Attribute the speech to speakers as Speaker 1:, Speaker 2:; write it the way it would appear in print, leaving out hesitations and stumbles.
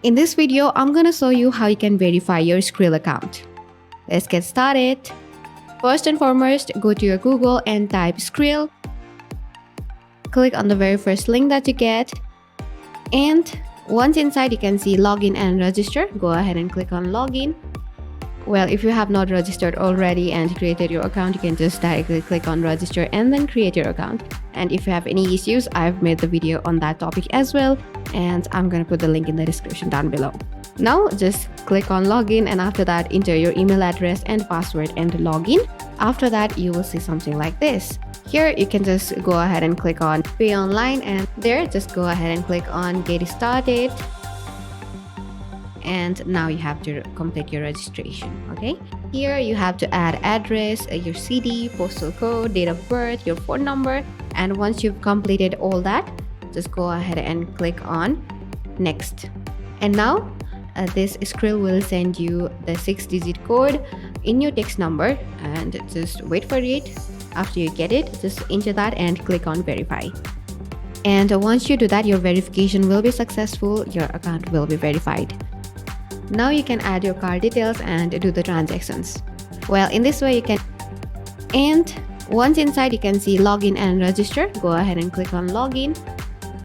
Speaker 1: In this video, I'm gonna show you how you can verify your Skrill account. Let's get started. First and foremost, go to your Google and type Skrill. Click on the very first link that you get. And once inside, you can see login and register. Go ahead and click on login. Well, if you have not registered already and created your account, you can just directly click on register and then create your account. And if you have any issues, I've made the video on that topic as well, and I'm gonna put the link in the description down below. Now just click on login, and after that enter your email address and password and login. After that you will see something like this. Here you can just go ahead and click on pay online, and there just go ahead and click on get started. And now you have to complete your registration. Okay, here you have to add address, your CD, postal code, date of birth, your phone number, and once you've completed all that, just go ahead and click on next. And now this Skrill will send you the 6-digit code in your text number, and just wait for it. After you get it, just enter that and click on verify. And once you do that, your verification will be successful, your account will be verified. Now you can add your card details and do the transactions. Well, in this way you can, and once inside you can see login and register. Go ahead and click on login.